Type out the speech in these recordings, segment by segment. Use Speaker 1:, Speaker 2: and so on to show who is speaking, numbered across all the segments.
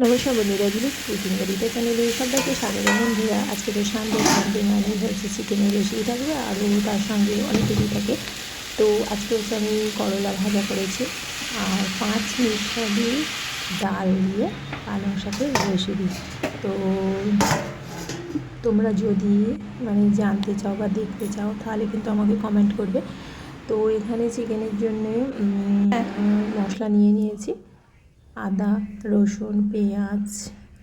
Speaker 1: নমস্কার বন্ধুরা, দিলীপ কুকিং গরিতা চ্যানেলে সবাইকে স্বাগত। বন্ধুরা, আজকে তো সানডে আমি হচ্ছে চিকেনের রেসিপি থাকবে, আরও তার সঙ্গে অনেক কিছু থাকে। তো আজকে হচ্ছে আমি করলা ভাজা করেছি আর 5 মিশালি ডাল দিয়ে পালং শাকের রেসিপি। তো তোমরা যদি জানতে চাও বা দেখতে চাও তাহলে কিন্তু আমাকে কমেন্ট করবে। তো এখানে চিকেনের জন্যে মশলা নিয়েছি, আদা, রসুন, পেঁয়াজ,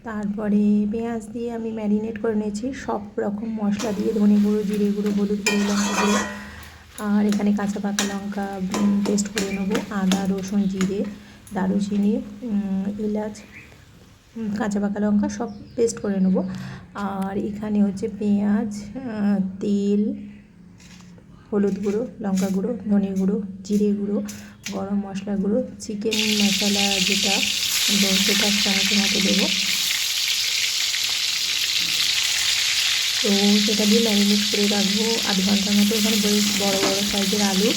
Speaker 1: তারপরে পেঁয়াজ দিয়ে আমি ম্যারিনেট করে নিয়েছি সব রকম মশলা দিয়ে, ধনে গুঁড়ো, জিরে গুঁড়ো, হলুদ গুঁড়ো, লঙ্কা গুঁড়ো, আর এখানে কাঁচা পাকা লঙ্কা পেস্ট করে নেবো, আদা, রসুন, জিরে, দারুচিনি, এলাচ, কাঁচা পাকা লঙ্কা সব পেস্ট করে নেবো। আর এখানে হচ্ছে পেঁয়াজ, তেল, হলুদ গুঁড়ো, লঙ্কা গুঁড়ো, ধনে গুঁড়ো, জিরে গুঁড়ো, গরম মশলা গুঁড়ো, চিকেন মশলা যেটা সেটা চামচের মতো দেবো। তো সেটা দিয়ে ম্যারিনেট করে রাখবো 8 ঘন্টার মতো। ওখানে বেশ বড়ো বড়ো সাইজের আলু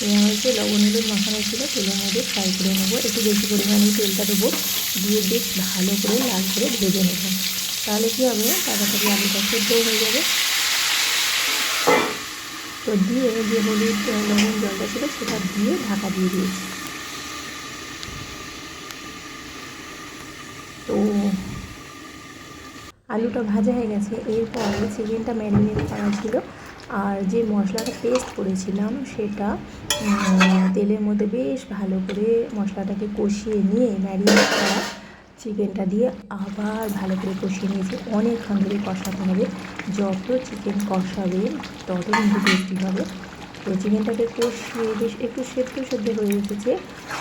Speaker 1: নেওয়া হয়েছে, লবণ হলুদ মাখানো ছিল, তেলের মধ্যে ফ্রাই করে নেবো। একটু বেশি পরিমাণে তেলটা দেবো, দিয়ে বেশ ভালো করে লাল করে ভেজে নেবো। তাহলে কী হবে, তাড়াতাড়ি আলুটা সেদ্ধও হয়ে যাবে। তো দিয়ে যে হলুদ লবণ জলটা ছিল সেটা দিয়ে ঢাকা দিয়ে দিয়েছি। তো আলুটা ভাজা হয়ে গেছে। এরপরে চিকেনটা ম্যারিনেট করা ছিল আর যে মশলাটা পেস্ট করেছিলাম সেটা তেলের মধ্যে বেশ ভালো করে মশলাটাকে কষিয়ে নিয়ে ম্যারিনেট করা চিকেনটা দিয়ে আবার ভালো করে কষিয়ে নিয়েছি। অনেকক্ষণ ধরে কষাতে হবে, যত চিকেন কষাবে তত কিন্তু টেস্টি হবে। তো চিকেনটাকে কষিয়ে বেশ একটু সেদ্ধ হয়ে এসেছে,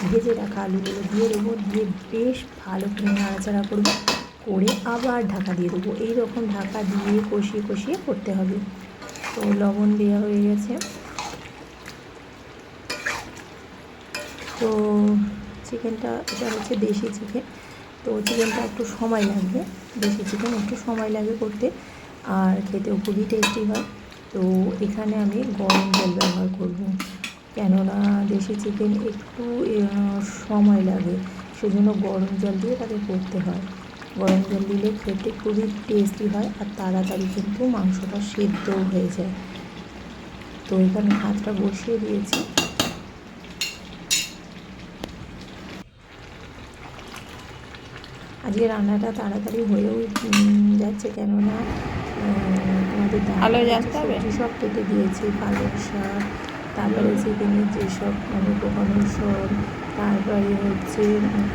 Speaker 1: ভেজে রাখা আলুগুলো দিয়ে দেবো, দিয়ে বেশ ভালো করে নাড়াচাড়া করবো, করে আবার ঢাকা দিয়ে দেবো। এইরকম ঢাকা দিয়ে কষিয়ে করতে হবে। তো লবণ দেওয়া হয়ে গেছে। তো চিকেনটা, এটা হচ্ছে দেশি চিকেন, তো চিকেনটা একটু সময় লাগবে, দেশি চিকেন একটু সময় লাগে করতে, আর খেতেও খুবই টেস্টি হয়। তো এখানে আমি গরম জল ব্যবহার করব, কেননা দেশি চিকেন একটু সময় লাগে, সেজন্য গরম জল দিয়ে তাকে করতে হয়। গরম জল দিলে খেতে খুবই টেস্টি হয় আর তাড়াতাড়ি কিন্তু মাংসটা সেদ্ধও হয়ে যায়। তো এখানে ভাতটা বসিয়ে দিয়েছি। আজকে রান্নাটা তাড়াতাড়ি হয়েও যাচ্ছে, কেননা তোমাদের সবজি সব কেটে দিয়েছি, পালং শাক, তারপরে চিকেনের যেসব উপকরণ, তারপরে হচ্ছে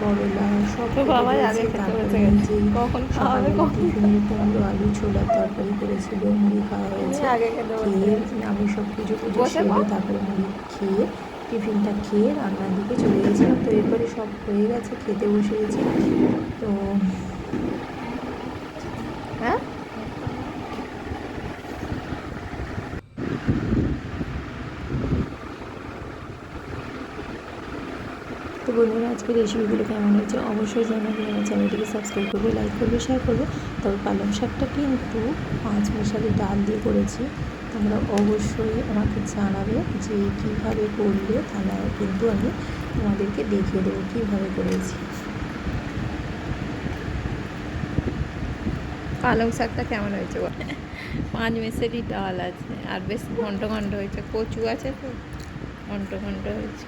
Speaker 1: করলা সব তারপরে সকালে টিফিনে কুমড়ো আলু ছোলার তরকারি করেছিল, মুড়ি খাওয়া হয়েছে। খেয়ে আমি সব পুজো সেরে তারপরে মুড়ি খেয়ে টিফিনটা খেয়ে রান্নার দিকে চলে গেছিলাম। তো এরপরে সব হয়ে গেছে, খেতে বসে গেছি। তো হ্যাঁ, তো বন্ধুরা, আজকে রেসিপিগুলো কেমন হয়েছে অবশ্যই জানাবে। আমার চ্যানেলটিকে সাবস্ক্রাইব করবে, লাইক করবে, শেয়ার করবে। তবে পালং শাকটা কিন্তু 5 মিশালি ডাল দিয়ে করেছি। তোমরা অবশ্যই আমাকে জানাবে যে কীভাবে করলে, তাহলে কিন্তু আমি তোমাদেরকে দেখিয়ে দেবো কীভাবে করেছি।
Speaker 2: পালং শাকটা কেমন হয়েছে? 5 মেসেরই ডাল আছে আর বেশ ঘন্ট হয়েছে, কচু আছে তো ঘন্ট হয়েছে।